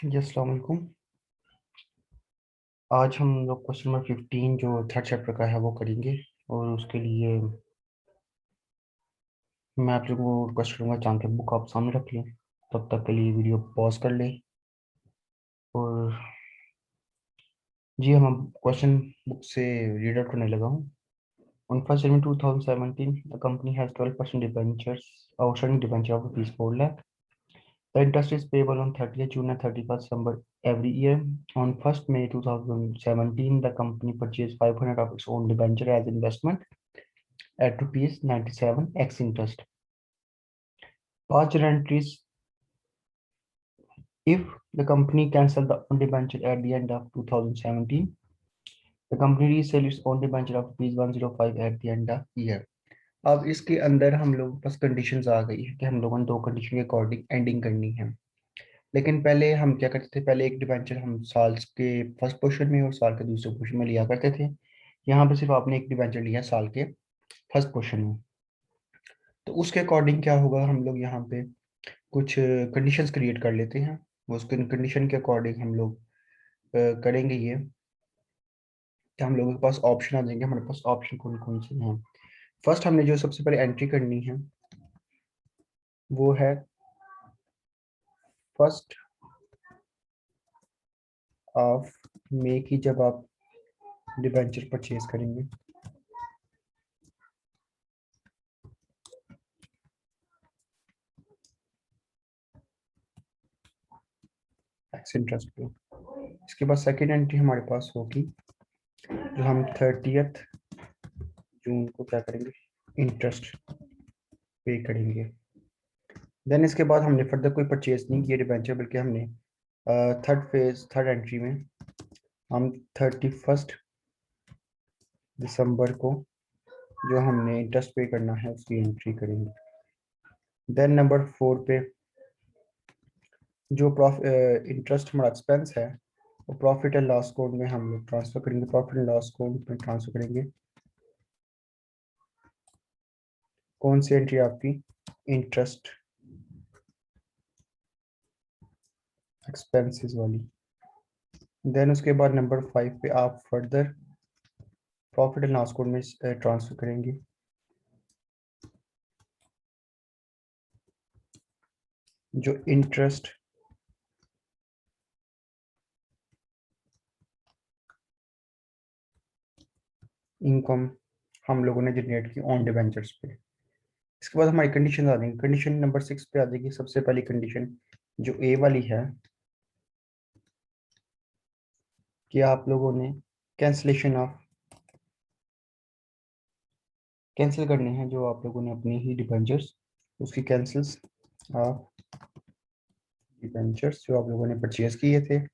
जी अस्सलाम वालेकुम। आज हम लोग क्वेश्चन नंबर 15 जो थर्ड चैप्टर का है वो करेंगे। और उसके लिए मैं आप लोगों को रिक्वेस्ट करूँगा चाह के बुक आप सामने रख लें, तब तक के लिए वीडियो पॉज कर लें। और जी हम क्वेश्चन बुक से रीड आउट करने लगा हूँ। On 1st January 2017, the company has 12% debentures, outstanding debenture of rupees 4 lakh. The interest is payable on 30th June and 31st December every year. On 1st May 2017, the company purchased 500 of its own debenture as investment at rupees 97 x interest. Past journal entries: if the company cancelled the own debenture at the end of 2017, the company resell its own debenture of rupees 105 at the end of year. अब इसके अंदर हम लोग बस conditions आ गई है कि हम लोगों ने दो कंडीशन के अकॉर्डिंग एंडिंग करनी है। लेकिन पहले हम क्या करते थे, पहले एक डिबेंचर हम साल के फर्स्ट पोर्शन में और साल के दूसरे पोर्शन में लिया करते थे। यहाँ पे सिर्फ आपने एक डिबेंचर लिया साल के फर्स्ट पोर्शन में। तो उसके अकॉर्डिंग क्या होगा, हम लोग यहाँ पे कुछ कंडीशंस क्रिएट कर लेते हैं। उस कंडीशन के अकॉर्डिंग हम लोग करेंगे ये कि हम लोगों के पास ऑप्शन आ जाएंगे। हमारे पास ऑप्शन कौन कौन से हैं। फर्स्ट हमने जो सबसे पहले एंट्री करनी है वो है फर्स्ट ऑफ मई की, जब आप डिबेंचर परचेज करेंगे। एक्स इंटरेस्ट पे। इसके बाद सेकेंड एंट्री हमारे पास होगी जो हम 30th जून को क्या करेंगे, इंटरेस्ट पे करेंगे। देन इसके बाद हमने फर्दर कोई परचेज नहीं किया डिबेंचर, बल्कि हमने थर्ड एंट्री में हम 31st दिसंबर को जो हमने इंटरेस्ट पे करना है उसकी एंट्री करेंगे। देन नंबर 4 पे जो इंटरेस्ट हमारा एक्सपेंस है वो प्रॉफिट एंड लॉस अकाउंट में हम लोग ट्रांसफर करेंगे। प्रॉफिट एंड लॉस अकाउंट में ट्रांसफर करेंगे। कौन सी एंट्री आपकी, इंटरेस्ट एक्सपेंसेस वाली। देन उसके बाद नंबर 5 पे आप further profit and loss account में ट्रांसफर करेंगे जो इंटरेस्ट इनकम हम लोगों ने जनरेट की ऑन डिबेंचर्स पे। इसके बाद हमारी कंडीशन आ जाएंगी। कंडीशन नंबर 6 पे आ जाएगी सबसे पहली कंडीशन जो ए वाली है कि आप लोगों ने कैंसिलेशन ऑफ कैंसिल करने हैं जो आप लोगों ने अपनी ही डिबेंचर्स उसकी कैंसिल्स ऑफ डिबेंचर्स जो आप लोगों ने परचेज किए थे।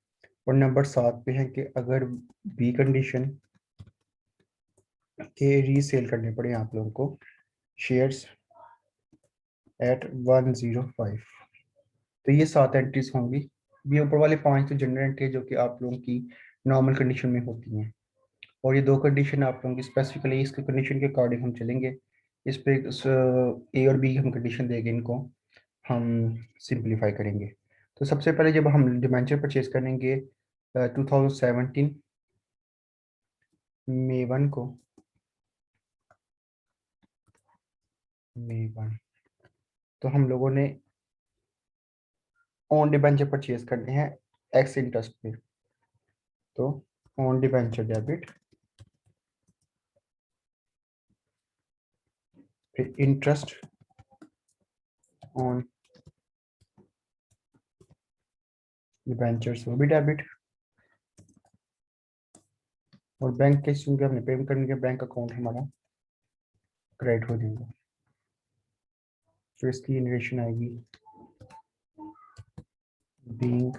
और नंबर 7 पे है कि अगर बी कंडीशन के रीसेल करने पड़े आप लोगों को शेयर्स एट 105। तो ये 7 एंट्रीज होंगी। ये ऊपर वाले 5 तो जनरल एंट्री जो कि आप लोगों की नॉर्मल कंडीशन में होती हैं, और ये दो कंडीशन आप लोगों की स्पेसिफिकली इसके कंडीशन के अकॉर्डिंग हम चलेंगे। इस पे ए और बी हम कंडीशन देंगे, इनको हम सिंप्लीफाई करेंगे। तो सबसे पहले जब हम डिबेंचर परचेज करेंगे 2017 मई 1 को, मई 1, तो हम लोगों ने ऑन डिबेंचर परचेज करने हैं एक्स इंटरेस्ट पे। तो ऑन डिबेंचर डेबिट, फिर इंटरेस्ट ऑन डिबेंचर्स वो भी डेबिट, और बैंक के चूंकि हमने पेमेंट करने के बैंक अकाउंट हमारा क्रेडिट हो जाएगा। तो इसकी जनरेशन आएगी बीइंग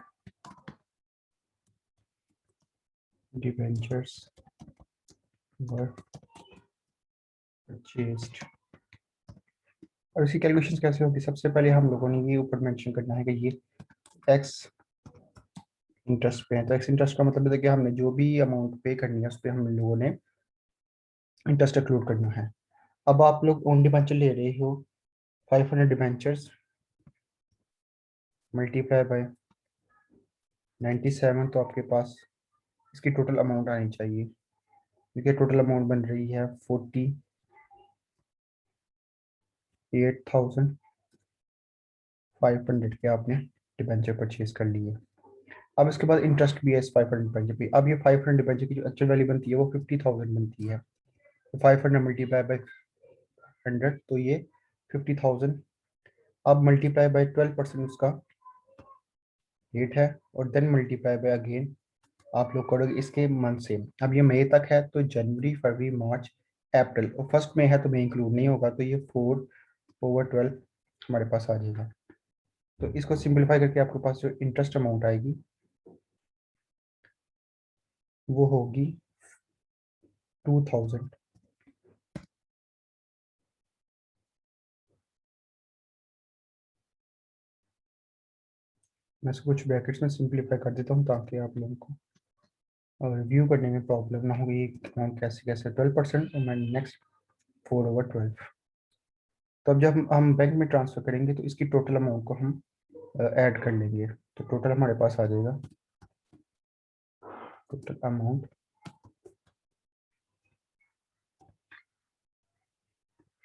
डिबेंचर्स वर परचेज्ड। और इसकी कैलकुलेशन कैसे होगी, सबसे पहले हम लोगों ने ये ऊपर मेंशन करना है कि ये एक्स इंटरेस्ट पे है। तो एक्स इंटरेस्ट का मतलब है कि हमने जो भी अमाउंट पे करनी है उस पर हम लोगों ने इंटरेस्ट एक्लूड करना है। अब आप लोग ओन डिबेंचर ले रहे हो 500 डिबेंचर्स मल्टीप्लाई बाय 97 तो आपके पास इसकी टोटल अमाउंट आनी चाहिए। देखिए टोटल अमाउंट बन रही है 48,500 के आपने डिबेंचर परचेज कर लिए। अब इसके बाद इंटरेस्ट भी है इस 500 डिबेंचर पे। अब ये 500 डिबेंचर की जो एक्चुअल वैल्यू बनती है वो 50,000 बनती है। तो 500 मल्टीप्लाई बाई 100 तो ये 50,000। अब मल्टीप्लाई बाई 12% उसका रेट है, और देन मल्टीप्लाई बाई अगेन आप लोग करोगे इसके मंथ से। अब ये मई तक है तो जनवरी फरवरी मार्च अप्रैल, और फर्स्ट में है तो मई इंक्लूड नहीं होगा, तो ये 4/12 हमारे पास आ जाएगा। तो इसको सिंपलीफाई करके आपके पास जो इंटरेस्ट अमाउंट आएगी वो होगी 2000। मैं इसको कुछ ब्रैकेट्स में सिंपलीफाई कर देता हूँ ताकि आप लोगों को रिव्यू करने में प्रॉब्लम ना हो। ये अमाउंट कैसे कैसे 12% और मैं नेक्स्ट 4/12। तो अब जब हम बैंक में ट्रांसफर करेंगे तो इसकी टोटल अमाउंट को हम ऐड कर लेंगे। तो टोटल हमारे पास आ जाएगा, टोटल अमाउंट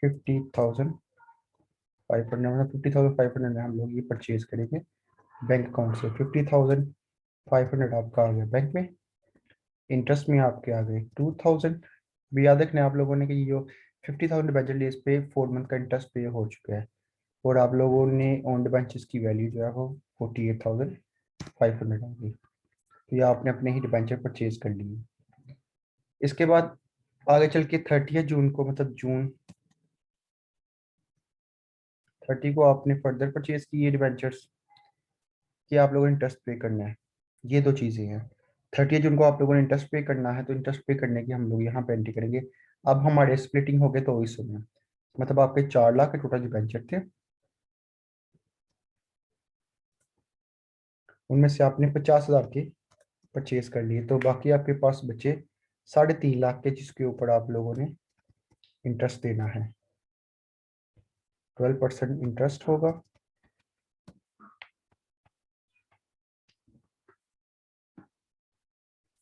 50,500, मतलब 50,500 में हम लोग ये परचेज करेंगे बैंक अकाउंट से। 50,500 आपका आ गया बैंक में, इंटरेस्ट में आपके आ गए 2,000। भी याद रखना आप लोगों ने कि ये जो 50,000 डिबेंचर लिए इस पे 4 मंथ का इंटरेस्ट पे हो चुका है, और आप लोगों ने ऑन डिबेंचर्स की वैल्यू जो है वो 48,500 आ गई। तो ये आपने अपने ही डिबेंचर परचेज कर लिए। इसके बाद आगे चल के 30 जून को, मतलब जून 30 को आपने फर्दर परचेज की ये डिबेंचर्स, कि आप लोगों ने इंटरेस्ट पे करना है। ये दो चीज़ें हैं। 30 जून को आप लोगों ने इंटरेस्ट पे करना है, तो इंटरेस्ट पे करने की हम लोग यहाँ पे एंट्री करेंगे। अब हमारे स्प्लिटिंग हो गए तो इस में, मतलब आपके 4 लाख के टोटल डिबेंचर थे, उनमें से आपने 50,000 के परचेज कर लिए, तो बाकी आपके पास बचे 3.5 लाख के, जिसके ऊपर आप लोगों ने इंटरेस्ट देना है। 12% इंटरेस्ट होगा,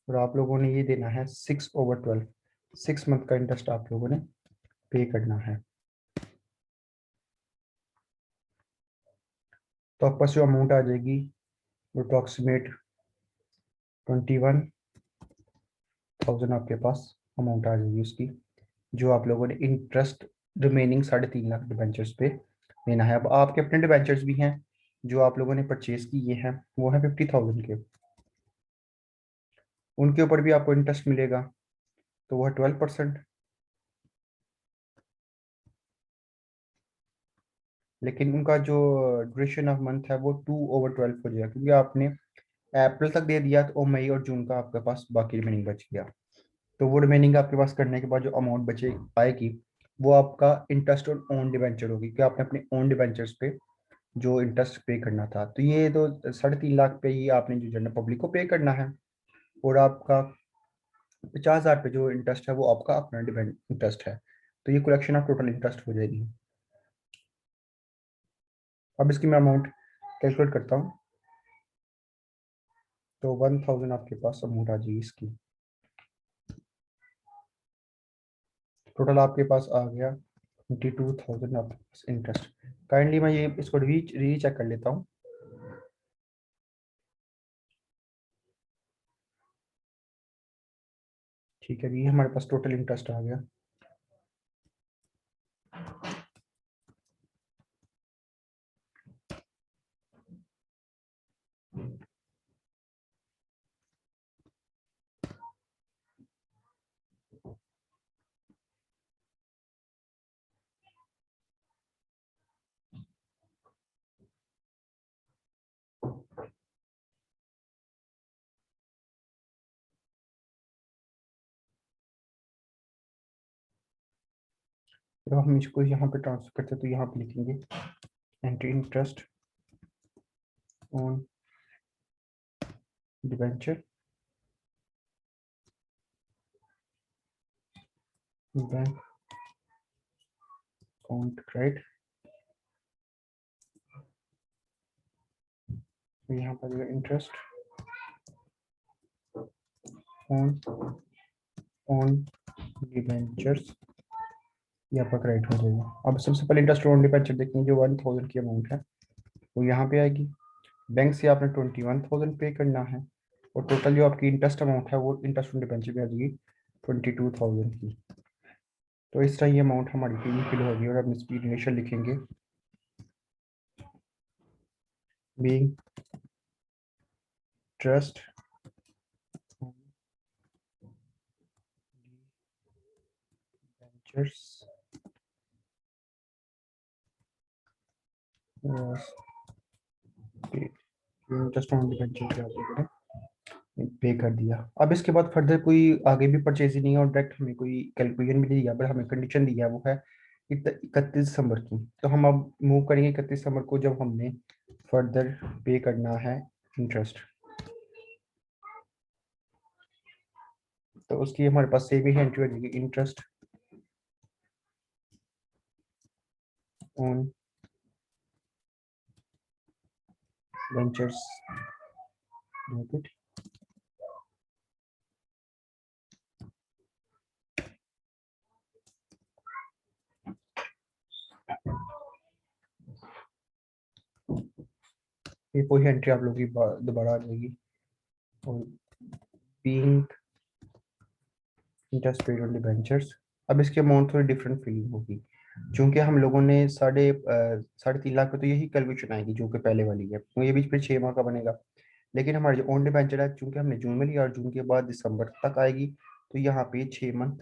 और आप लोगों ने ये देना है 6/12, 6 मंथ का इंटरेस्ट आप लोगों ने पे करना है। तो आपके पास जो अमाउंट आ जाएगी वो अप्रॉक्सीमेट 21,000 आपके पास अमाउंट आ जाएगी उसकी, जो आप लोगों ने इंटरेस्ट रिमेनिंग 3.5 लाख डिबेंचर्स पे देना है। अब आपके अपने डिबेंचर्स भी हैं जो आप लोगों ने परचेज किए हैं, वो है 50,000 के, उनके ऊपर भी आपको इंटरेस्ट मिलेगा, तो वो है 12%। लेकिन उनका जो ड्यूरेशन ऑफ मंथ है वो 2/12 हो जाएगा, क्योंकि आपने अप्रैल तक दे दिया, तो मई और जून का आपके पास बाकी रिमेनिंग बच गया। तो वो रिमेनिंग आपके पास करने के बाद जो अमाउंट बचे आएगी वो आपका इंटरेस्ट और ओन डिबेंचर होगी, कि आपने अपने ओन डिबेंचर्स पे जो इंटरेस्ट पे करना था। तो ये तो 3.5 लाख पे ही आपने जो जनरल पब्लिक को पे करना है, और आपका 50,000 पे जो इंटरेस्ट है वो आपका अपना डिपेंड इंटरेस्ट है। तो ये कलेक्शन ऑफ टोटल इंटरेस्ट हो जाएगी। अब इसकी मैं अमाउंट कैलकुलेट करता हूँ, तो 1,000 आपके पास अमाउंट आ जाएगी इसकी। टोटल आपके पास आ गया 22,000 आपके पास इंटरेस्ट। काइंडली मैं ये इसको री चेक कर लेता हूँ। ठीक है, ये हमारे पास टोटल इंटरेस्ट आ गया। जब हम इसको यहाँ पे ट्रांसफर करते हैं तो यहाँ पे लिखेंगे entry interest on debenture bank account credit. तो यहाँ पर इंटरेस्ट ऑन ऑन डिबेंचर्स, ये आपका क्रेडिट हो जाएगा। अब सबसे पहले इंटरेस्ट ऑन डिबेंचर देखेंगे, जो 1000 की अमाउंट है वो यहाँ पे आएगी। बैंक से आपने 21,000 पे करना है, और टोटल जो आपकी इंटरेस्ट अमाउंट है वो इंटरेस्ट ऑन डिबेंचर पे आ जाएगी 22,000 की। तो इस तरह ये अमाउंट हमारी टीम फिल होगी, और हम इसकी इनिशियल लिखेंगे being trust ventures interest on debenture पे कर दिया। अब इसके बाद फर्दर कोई आगे भी परचेज नहीं है, और डायरेक्ट हमें कोई कैलकुलेशन भी नहीं दिया, बट हमें कंडीशन दिया वो है 31 दिसंबर की। तो हम अब मूव करेंगे 31 दिसंबर को, जब हमने फर्दर पे करना है इंटरेस्ट। तो उसकी हमारे पास सेम ही एंट्री हो जाएगी, इंटरेस्ट ऑन वेंचर्स लिमिटेड। ये कोई एंट्री आप लोगों की दोबारा आ जाएगी, और being interest paid on debentures. अब इसकी अमाउंट थोड़ी डिफरेंट फीलिंग होगी, क्योंकि हम लोगों ने 3.5 लाख पे तो यही कैलकुलेशन आएगी जो कि पहले वाली है, तो ये भी फिर 6 माह का बनेगा। लेकिन हमारे जो ओन डिबेंचर है, चूंकि हमने जून में लिया और जून के बाद दिसंबर तक आएगी, तो यहाँ पे 6 मंथ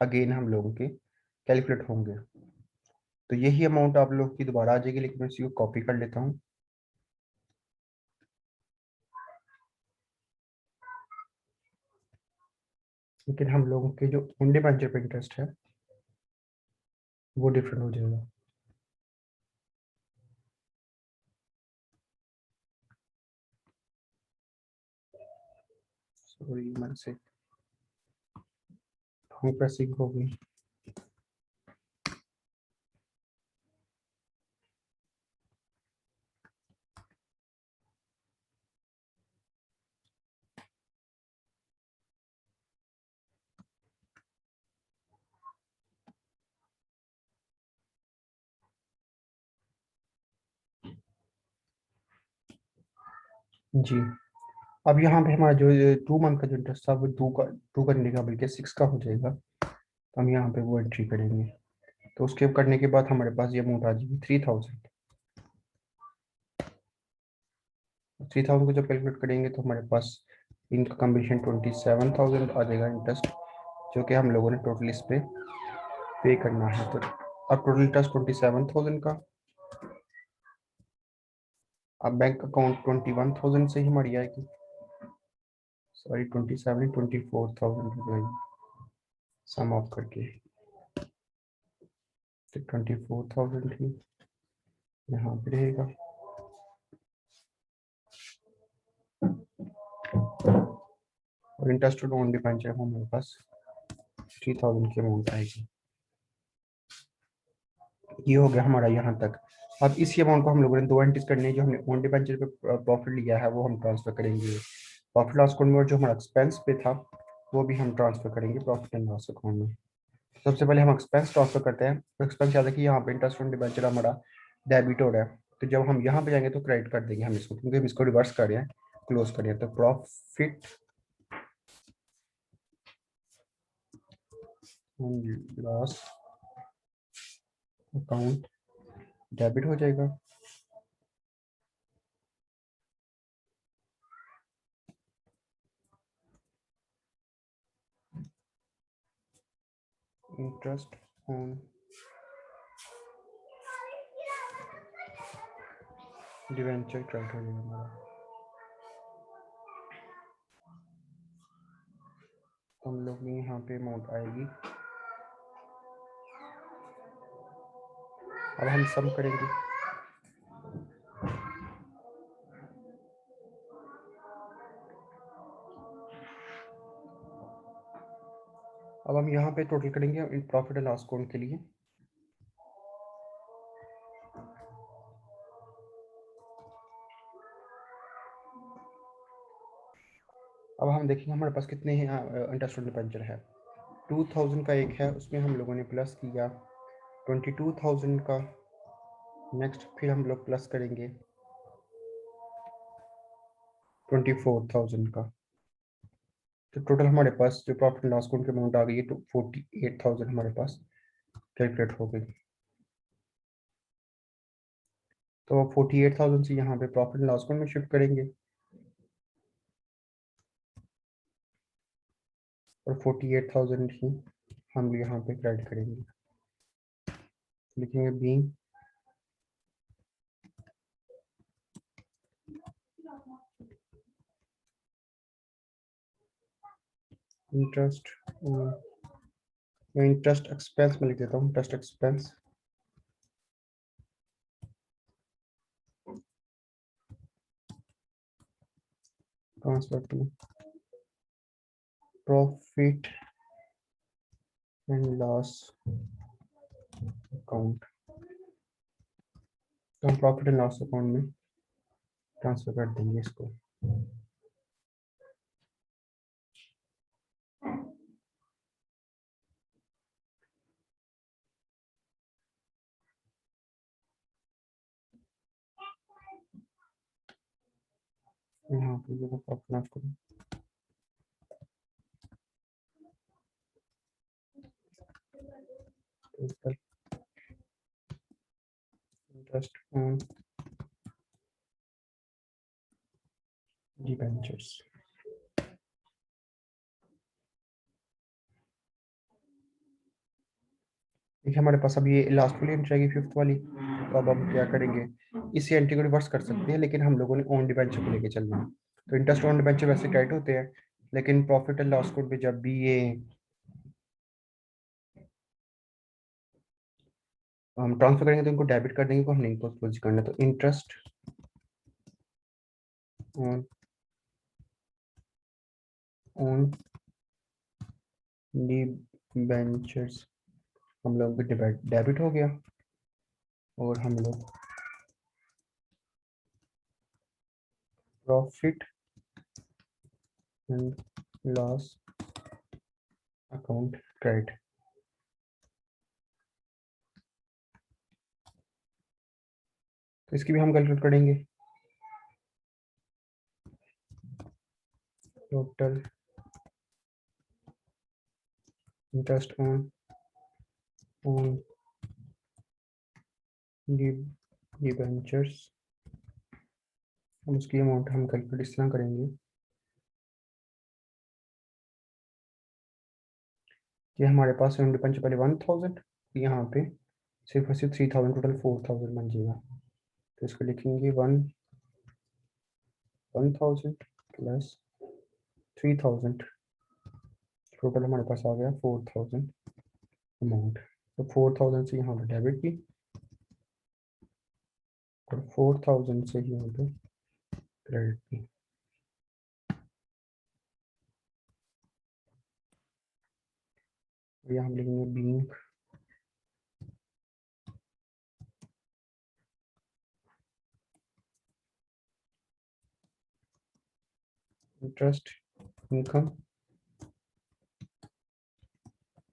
अगेन हम लोगों के कैलकुलेट होंगे। तो यही अमाउंट आप लोग की दोबारा आ जाएगी, लेकिन मैं इसी को कॉपी कर लेता हूँ। लेकिन हम लोगों के जो ओन डिबेंचर पे इंटरेस्ट है वो डिफरेंट हो जाएगा। सॉरी, मन से प्रेसिंग हो गई। जी, अब यहाँ पे हमारा जो 2 मंथ का जो इंटरेस्ट था वो टू का नहीं, बल्कि 6 का हो जाएगा। तो हम यहाँ पे वो एंट्री करेंगे। तो उसके करने के बाद हमारे पास ये अमाउंट आ जाएगी 3000। 3000 को जब कैलकुलेट करेंगे तो हमारे पास इनका कम्बिनेशन 27,000 आ जाएगा इंटरेस्ट, जो कि हम लोगों ने टोटल इस पे करना है। तो अब टोटल इंटरेस्ट 27,000 का। अब बैंक अकाउंट 21,000 से ही हमारी आएगी, सॉरी 24,000 हो जाएगी सम ऑफ करके। तो 24,000 ही यहाँ पे रहेगा। और इंटरेस्ट ऑन डिबेंचर हमारे पास 3,000 की अमाउंट आएगी। ये हो गया हमारा यहाँ तक। अब इसी अमाउंट को हम लोगों ने दो एंट्रीज करनी है। जो हमने ओन डिबेंचर पे प्रॉफिट लिया है वो हम ट्रांसफर करेंगे प्रॉफिट लॉस अकाउंट में, और जो हमारा एक्सपेंस पे था वो भी हम ट्रांसफर करेंगे प्रॉफिट एंड लॉस अकाउंट में। सबसे पहले हम एक्सपेंस ट्रांसफर करते हैं। तो एक्सपेंस याद है कि यहाँ पे इंटरेस्ट ऑन डिबेंचर हमारा डेबिट हो रहा है, तो जब हम यहाँ पे जाएंगे तो क्रेडिट कर देंगे हम इसको, क्योंकि हम इसको रिवर्स कर रहे हैं, क्लोज कर रहे हैं। तो profit and loss account debit हो जाएगा। इंटरेस्ट ऑन डिवेंचर क्रेडिट हो जाएगा हमारा। तो हम लोग में यहाँ पे अमाउंट आएगी। अब हम सम करेंगे। अब हम यहाँ पे टोटल करेंगे प्रॉफिट एंड लॉस अकाउंट के लिए। अब हम देखेंगे हमारे पास कितने इंटरेस्ट ऑन डिबेंचर है। 2000 का एक है, उसमें हम लोगों ने प्लस किया 22,000 का। नेक्स्ट फिर हम लोग प्लस करेंगे 24,000 का। तो टोटल हमारे पास जो प्रॉफिट एंड लॉस अकाउंट की अमाउंट आ गई है तो 48,000 हमारे पास कैलकुलेट हो गई। तो 48,000 से यहाँ पे प्रॉफिट एंड लॉस अकाउंट में शिफ्ट करेंगे और 48,000 ही हम यहाँ पे क्रेडिट करेंगे। लिखेंगे बीइंग इंटरेस्ट, मैं इंटरेस्ट एक्सपेंस में लिख देता हूँ, interest expense transfer to profit and loss account. तो हम प्रॉफिट एंड लॉस अकाउंट में ट्रांसफर कर देंगे इसको। यहाँ पे जो प्रॉफिट लॉस करूँ टोटल इंटरेस्ट ऑन डिबेंचर्स। देखिए हमारे पास अब ये लास्ट वाली एंट्री आएगी, फिफ्थ वाली। तो अब हम क्या करेंगे, इसी एंट्री को रिवर्स कर सकते हैं, लेकिन हम लोगों ने ऑन डिबेंचर को लेके चलना है। तो इंटरेस्ट ऑन डिबेंचर वैसे क्रेडिट होते हैं, लेकिन प्रॉफिट एंड लॉस अकाउंट पे जब भी ये हम ट्रांसफर करेंगे तो इनको डेबिट कर देंगे, को हमने इनको क्लोज करना है। तो इंटरेस्ट ऑन ऑन डिबेंचर्स हम लोग को डेबिट हो गया, और हम लोग profit and loss account credit. तो इसकी भी हम कैलकुलेट करेंगे, टोटल इंटरेस्ट ऑन डिबेंचर्स। हम उसकी अमाउंट हम कैलकुलेट इस तरह करेंगे कि हमारे पास डिबेंचर पहले 1,000, यहाँ पे सिर्फ और सिर्फ 3,000, टोटल 4,000 बन जाएगा। तो इसको लिखेंगे 1,000 प्लस 3,000, टोटल हमारे पास आ गया 4,000 अमाउंट। तो 4,000 से यहाँ पे डेबिट की और 4,000 से यहाँ पे क्रेडिट की। यहाँ हम लिखेंगे being interest income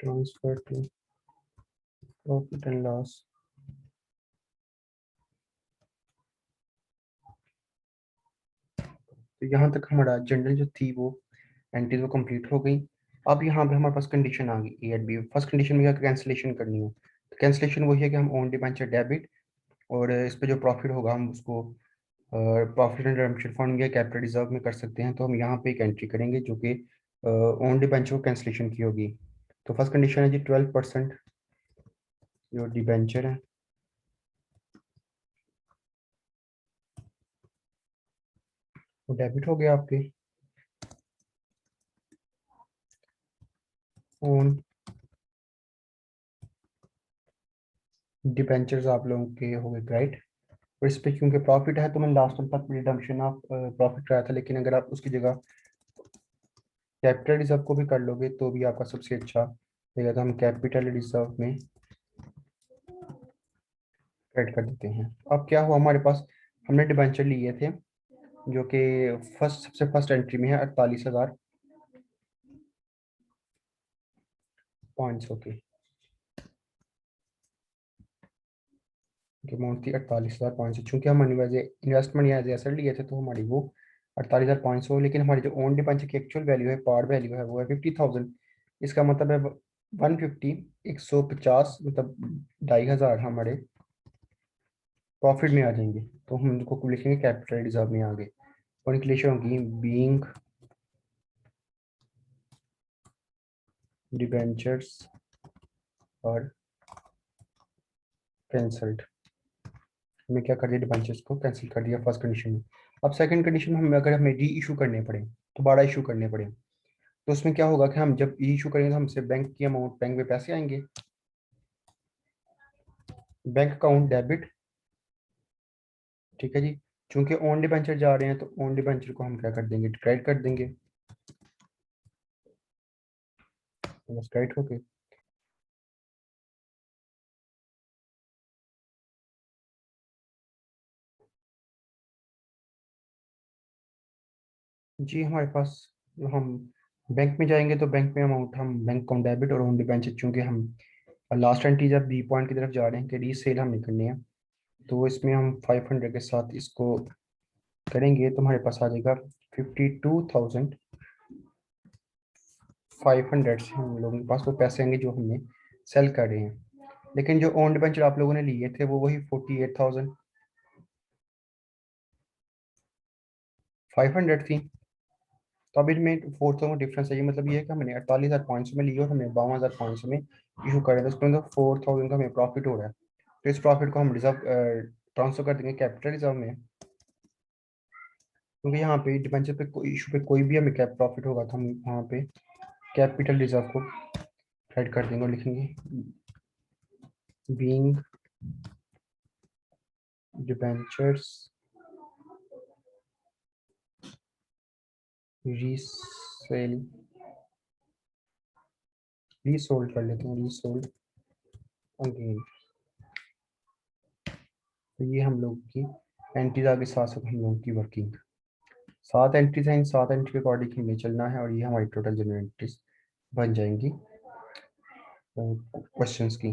transfer to profit and loss. तो यहाँ तक हमारा जनरल जो थी वो एंट्रीज वो कंप्लीट हो गई। अब यहाँ पे हमारे पास कंडीशन आ गई A and B. First condition में क्या कैंसिलेशन करनी है, तो कैंसिलेशन वही है कि हम ऑन डिबेंचर डेबिट, और इस पे जो प्रॉफिट होगा हम उसको प्रॉफिट एंड रिडेम्पशन फंड या कैपिटल रिजर्व में कर सकते हैं। तो हम यहाँ पे एक एंट्री करेंगे जो कि ऑन डिबेंचर को कैंसिलेशन की होगी। तो फर्स्ट कंडीशन है जी 12% जो डिबेंचर है वो डेबिट हो गया आपके ऑन डिबेंचर्स, आप लोगों के हो गए राइट। और इस पे क्योंकि प्रॉफिट है तो मैं लास्ट तक रिडम्पशन ऑफ प्रॉफिट कराया था, लेकिन अगर आप उसकी जगह कैपिटल रिजर्व को भी कर लोगे तो भी आपका सबसे अच्छा रहेगा। तो हम कैपिटल रिजर्व में ऐड कर देते हैं। अब क्या हुआ हमारे पास, हमने डिबेंचर लिए थे जो कि सबसे फर्स्ट एंट्री में है 48,500 की अमाउंट थी 48,500। चूंकि हम एज इन्वेस्टमेंट या एज एसेट लिए थे तो हमारी वो 48,500, लेकिन हमारी जो ओन डिबेंचर की एक्चुअल वैल्यू है, पार वैल्यू है, वो है 50,000। इसका मतलब है 150, 150 मतलब 2,500 हमारे प्रॉफिट में आ जाएंगे। तो हम उनको लिखेंगे कैपिटल रिजर्व में आगे, और इंक्लेशन होगी बीइंग डिबेंचर्स और कैंसल्ड। हमने क्या कर दिया, डिबेंचर्स को कैंसिल कर दिया फर्स्ट कंडीशन में। अब सेकंड कंडीशन में अगर हमें री इशू करने पड़े, दोबारा इशू करने पड़े, तो उसमें क्या होगा कि हम जब री इशू करेंगे तो हमसे बैंक की अमाउंट, बैंक में पैसे आएंगे, बैंक अकाउंट डेबिट, ठीक है जी। चूंकि ओन डिबेंचर जा रहे हैं तो ओन डिबेंचर को हम क्या कर देंगे, क्रेडिट कर देंगे, तो बस क्रेडिट होके जी हमारे पास, हम बैंक में जाएंगे तो बैंक में अमाउंट, हम बैंक अकाउंट डेबिट और ओन डिबेंचर, चूंकि हम लास्ट एंट्री जब बी पॉइंट की तरफ जा रहे हैं कि रीसेल हमने करनी है, तो इसमें हम 500 के साथ इसको करेंगे तो हमारे पास आ जाएगा 52,500 से हम लोगों के पास वो पैसे आएंगे जो हमने सेल कर रहे हैं। लेकिन जो ओन डिबेंचर आप लोगों ने लिए थे वो वही 48,500 थी। तो अभी में 4,000 डिफरेंस है, ये मतलब ये है कि हमने 48,500 में लिया और हमने 52,500 में इशू करे, तो उसके अंदर 4,000 का हमें प्रॉफिट हो रहा है। तो इस प्रॉफिट को हम रिजर्व ट्रांसफर कर देंगे कैपिटल रिजर्व में, क्योंकि यहाँ पे डिबेंचर पे कोई इशू पे कोई भी हमें कैप प्रॉफिट होगा तो हम वहाँ पे कैपिटल रिजर्व को ऐड कर देंगे और लिखेंगे बीइंग डिबेंचर्स रीसेल, रीसोल्ड कर लेते हैं, रीसोल्ड अगेन। तो ये हम लोग की एंट्रीज आगे साथ साथ हम लोगों की वर्किंग 7 एंट्रीज हैं, इन 7 एंट्री के अकॉर्डिंग हमें चलना है और ये हमारी टोटल जनरल एंट्रीज बन जाएंगी क्वेश्चंस की।